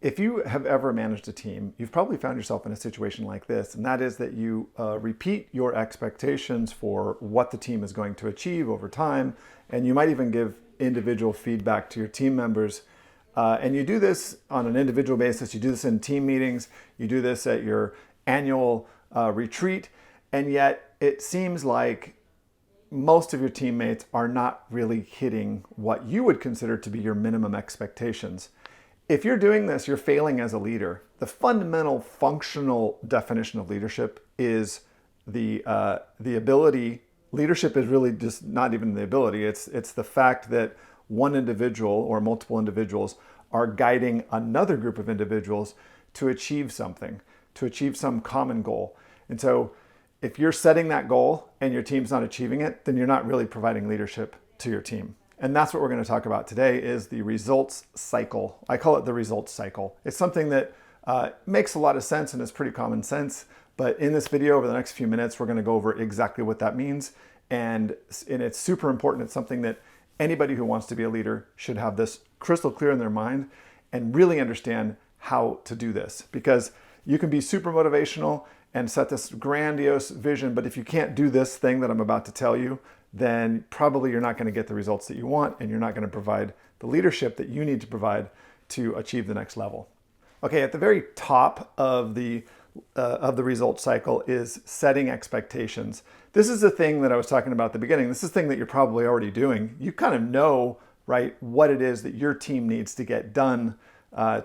If you have ever managed a team, you've probably found yourself in a situation like this, and that is that you repeat your expectations for what the team is going to achieve over time, and you might even give individual feedback to your team members. And you do this on an individual basis, you do this in team meetings, you do this at your annual retreat, and yet it seems like most of your teammates are not really hitting what you would consider to be your minimum expectations. If you're doing this, you're failing as a leader. The fundamental functional definition of leadership is the ability. Leadership is really just not even the ability. It's the fact that one individual or multiple individuals are guiding another group of individuals to achieve something, to achieve some common goal. And so if you're setting that goal and your team's not achieving it, then you're not really providing leadership to your team. And that's what we're going to talk about today is the results cycle. I call it the results cycle. It's something that makes a lot of sense and is pretty common sense. But in this video, over the next few minutes, we're going to go over exactly what that means. And it's super important. It's something that anybody who wants to be a leader should have this crystal clear in their mind and really understand how to do this. Because you can be super motivational and set this grandiose vision, but if you can't do this thing that I'm about to tell you, then probably you're not going to get the results that you want, and you're not going to provide the leadership that you need to provide to achieve the next level. Okay, at the very top of the results cycle is setting expectations. This is the thing that I was talking about at the beginning. This is the thing that you're probably already doing. You kind of know, right, what it is that your team needs to get done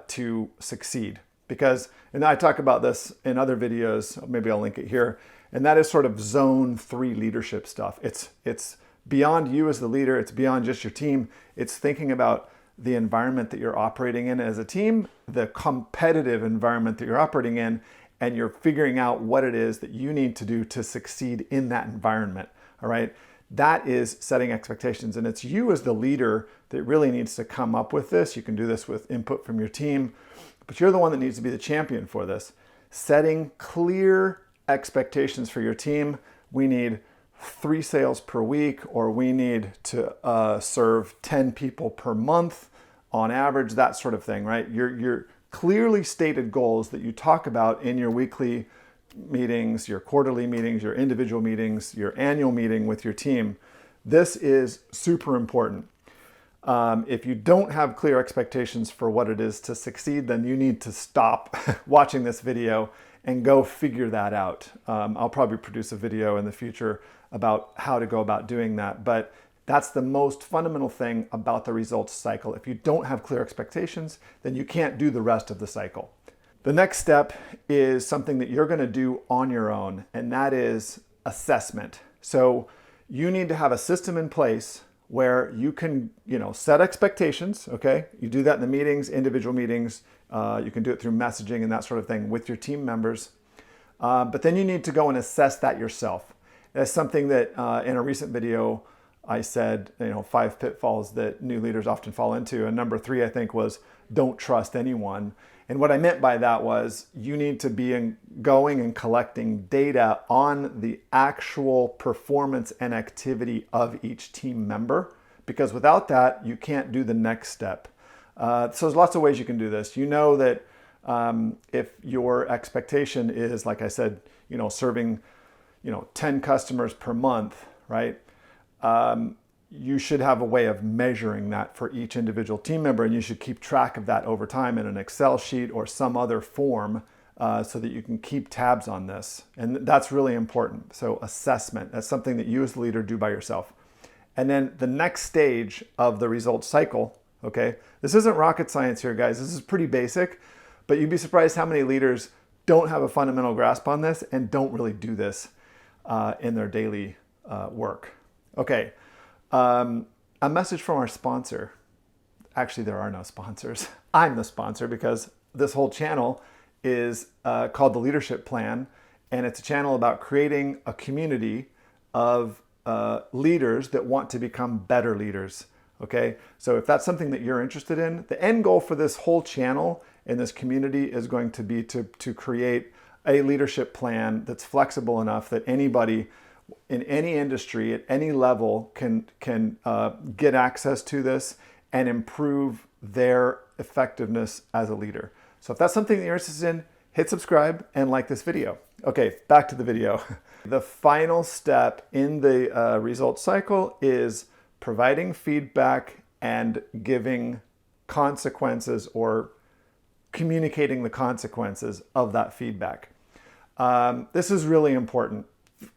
to succeed. Because, and I talk about this in other videos, maybe I'll link it here, and that is sort of zone 3 leadership stuff. It's beyond you as the leader, it's beyond just your team. It's thinking about the environment that you're operating in as a team, the competitive environment that you're operating in, and you're figuring out what it is that you need to do to succeed in that environment, all right? That is setting expectations, and it's you as the leader that really needs to come up with this. You can do this with input from your team, but you're the one that needs to be the champion for this. Setting clear expectations for your team. We need 3 sales per week, or we need to serve 10 people per month on average, that sort of thing, right? Your clearly stated goals that you talk about in your weekly meetings, your quarterly meetings, your individual meetings, your annual meeting with your team. This is super important. If you don't have clear expectations for what it is to succeed, then you need to stop watching this video and go figure that out. I'll probably produce a video in the future about how to go about doing that, but that's the most fundamental thing about the results cycle. If you don't have clear expectations, then you can't do the rest of the cycle. The next step is something that you're going to do on your own, and that is assessment. So you need to have a system in place where you can, set expectations, okay? You do that in the meetings, individual meetings. You can do it through messaging and that sort of thing with your team members. But then you need to go and assess that yourself. That's something that in a recent video, I said, 5 pitfalls that new leaders often fall into. And number 3, I think, was don't trust anyone. And what I meant by that was you need to be going and collecting data on the actual performance and activity of each team member, because without that, you can't do the next step. So there's lots of ways you can do this. You know that if your expectation is, like I said, serving, 10 customers per month, right? You should have a way of measuring that for each individual team member, and you should keep track of that over time in an Excel sheet or some other form so that you can keep tabs on this. And that's really important. So assessment, that's something that you as the leader do by yourself. And then the next stage of the results cycle, okay, this isn't rocket science here, guys. This is pretty basic, but you'd be surprised how many leaders don't have a fundamental grasp on this and don't really do this in their daily work. Okay. A message from our sponsor. Actually, there are no sponsors. I'm the sponsor because this whole channel is called The Leadership Plan, and it's a channel about creating a community of leaders that want to become better leaders. Okay, so if that's something that you're interested in, the end goal for this whole channel and this community is going to be to create a leadership plan that's flexible enough that anybody in any industry at any level can get access to this and improve their effectiveness as a leader. So if that's something that you're interested in, hit subscribe and like this video. Okay, back to the video. The final step in the results cycle is providing feedback and giving consequences or communicating the consequences of that feedback. This is really important.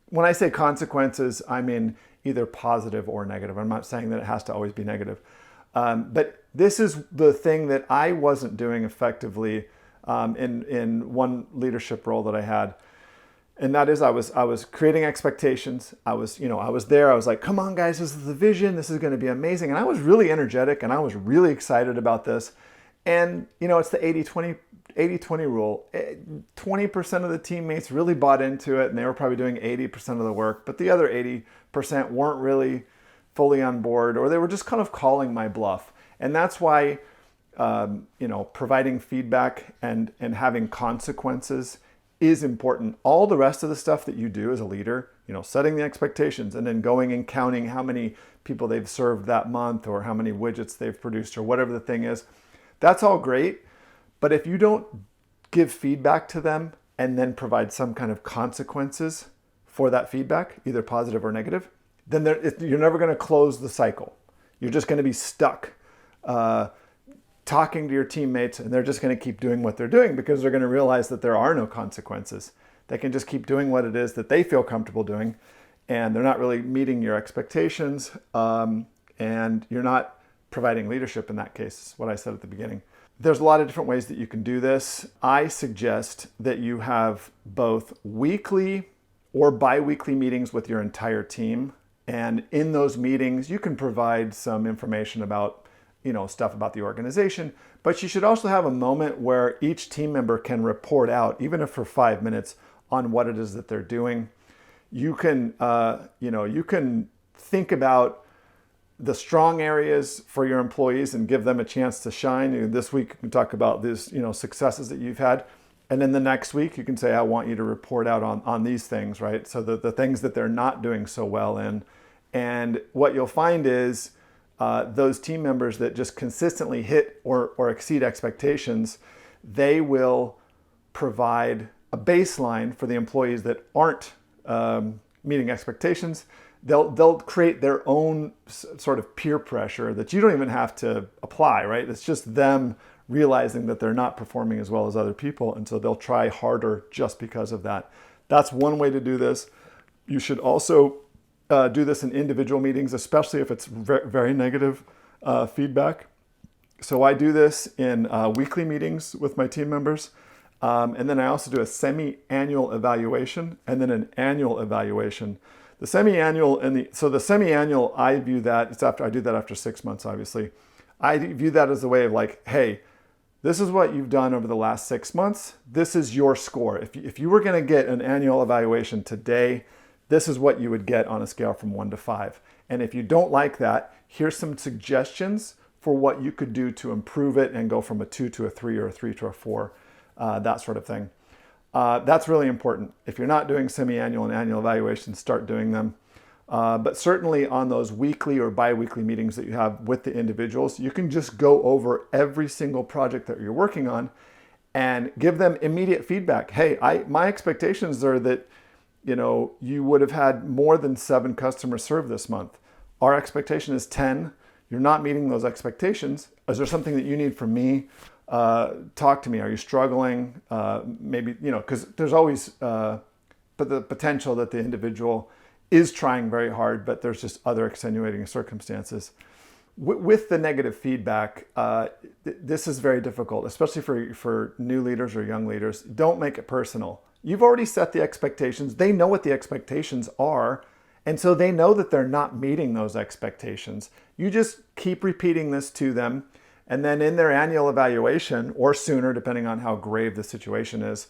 When I say consequences, I mean either positive or negative. I'm not saying that it has to always be negative. But this is the thing that I wasn't doing effectively in one leadership role that I had. And that is I was creating expectations. I was there. I was like, come on, guys, this is the vision. This is going to be amazing. And I was really energetic and I was really excited about this. And, it's the 80-20 rule. 20% of the teammates really bought into it and they were probably doing 80% of the work. But the other 80% weren't really fully on board, or they were just kind of calling my bluff. And that's why, providing feedback and having consequences is important. All the rest of the stuff that you do as a leader, setting the expectations and then going and counting how many people they've served that month or how many widgets they've produced or whatever the thing is, that's all great. But if you don't give feedback to them and then provide some kind of consequences for that feedback, either positive or negative, then you're never going to close the cycle. You're just going to be stuck talking to your teammates, and they're just going to keep doing what they're doing because they're going to realize that there are no consequences. They can just keep doing what it is that they feel comfortable doing, and they're not really meeting your expectations, and you're not providing leadership in that case, is what I said at the beginning. There's a lot of different ways that you can do this. I suggest that you have both weekly or bi-weekly meetings with your entire team. And in those meetings, you can provide some information about, stuff about the organization, but you should also have a moment where each team member can report out, even if for 5 minutes, on what it is that they're doing. You can, you can think about the strong areas for your employees and give them a chance to shine. This week, you can talk about these, successes that you've had. And then the next week, you can say, I want you to report out on these things, right? So the things that they're not doing so well in. And what you'll find is those team members that just consistently hit or exceed expectations, they will provide a baseline for the employees that aren't meeting expectations. They'll create their own sort of peer pressure that you don't even have to apply, right? It's just them realizing that they're not performing as well as other people, and so they'll try harder just because of that. That's one way to do this. You should also do this in individual meetings, especially if it's very negative feedback. So I do this in weekly meetings with my team members. And then I also do a semi-annual evaluation and then an annual evaluation. The semi-annual the semi-annual, I view that, I do that after 6 months, obviously. I view that as a way of like, hey, this is what you've done over the last 6 months. This is your score. If you were going to get an annual evaluation today, this is what you would get on a scale from 1 to 5. And if you don't like that, here's some suggestions for what you could do to improve it and go from a 2 to a 3 or a 3 to a 4, that sort of thing. That's really important. If you're not doing semi-annual and annual evaluations, start doing them. But certainly on those weekly or bi-weekly meetings that you have with the individuals, you can just go over every single project that you're working on and give them immediate feedback. Hey, my expectations are that you would have had more than 7 customers served this month. Our expectation is 10. You're not meeting those expectations. Is there something that you need from me? Talk to me. Are you struggling? Maybe, because there's always the potential that the individual is trying very hard, but there's just other extenuating circumstances. With the negative feedback, this is very difficult, especially for new leaders or young leaders. Don't make it personal. You've already set the expectations. They know what the expectations are, and so they know that they're not meeting those expectations. You just keep repeating this to them, and then in their annual evaluation, or sooner, depending on how grave the situation is,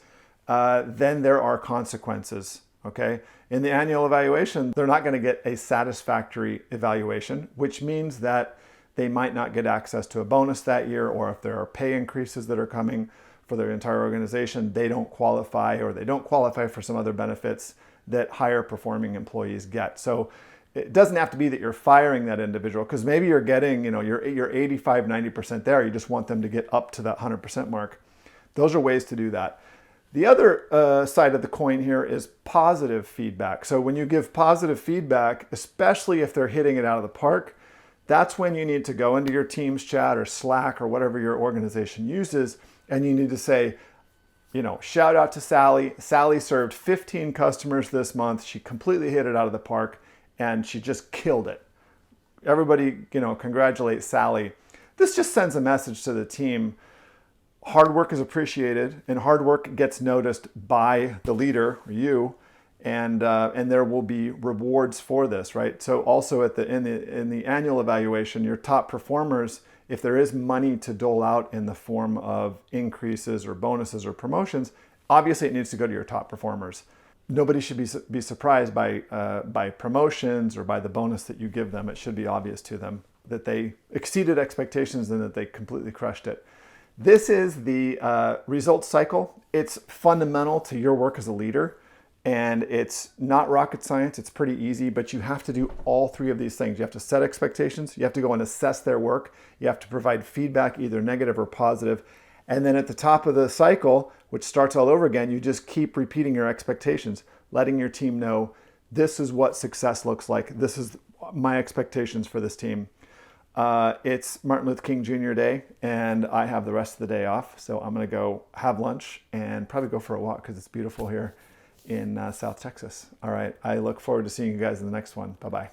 then there are consequences, okay? In the annual evaluation, they're not going to get a satisfactory evaluation, which means that they might not get access to a bonus that year, or if there are pay increases that are coming for their entire organization, they don't qualify, or they don't qualify for some other benefits that higher performing employees get. So it doesn't have to be that you're firing that individual, because maybe you're getting, you're 85, 90% there. You just want them to get up to that 100% mark. Those are ways to do that. The other side of the coin here is positive feedback. So when you give positive feedback, especially if they're hitting it out of the park, that's when you need to go into your Teams chat or Slack or whatever your organization uses, and you need to say, shout out to Sally. Sally served 15 customers this month. She completely hit it out of the park, and she just killed it. Everybody, congratulate Sally. This just sends a message to the team. Hard work is appreciated, and hard work gets noticed by the leader, or you, and there will be rewards for this, right? So also in the annual evaluation, your top performers, if there is money to dole out in the form of increases or bonuses or promotions, obviously it needs to go to your top performers. Nobody should be surprised by promotions or by the bonus that you give them. It should be obvious to them that they exceeded expectations and that they completely crushed it. This is the results cycle. It's fundamental to your work as a leader, and it's not rocket science. It's pretty easy, but you have to do all three of these things. You have to set expectations. You have to go and assess their work. You have to provide feedback, either negative or positive. And then at the top of the cycle, which starts all over again, you just keep repeating your expectations, letting your team know, this is what success looks like. This is my expectations for this team. It's Martin Luther King Jr. Day, and I have the rest of the day off. So I'm going to go have lunch and probably go for a walk because it's beautiful here in South Texas. All right. I look forward to seeing you guys in the next one. Bye-bye.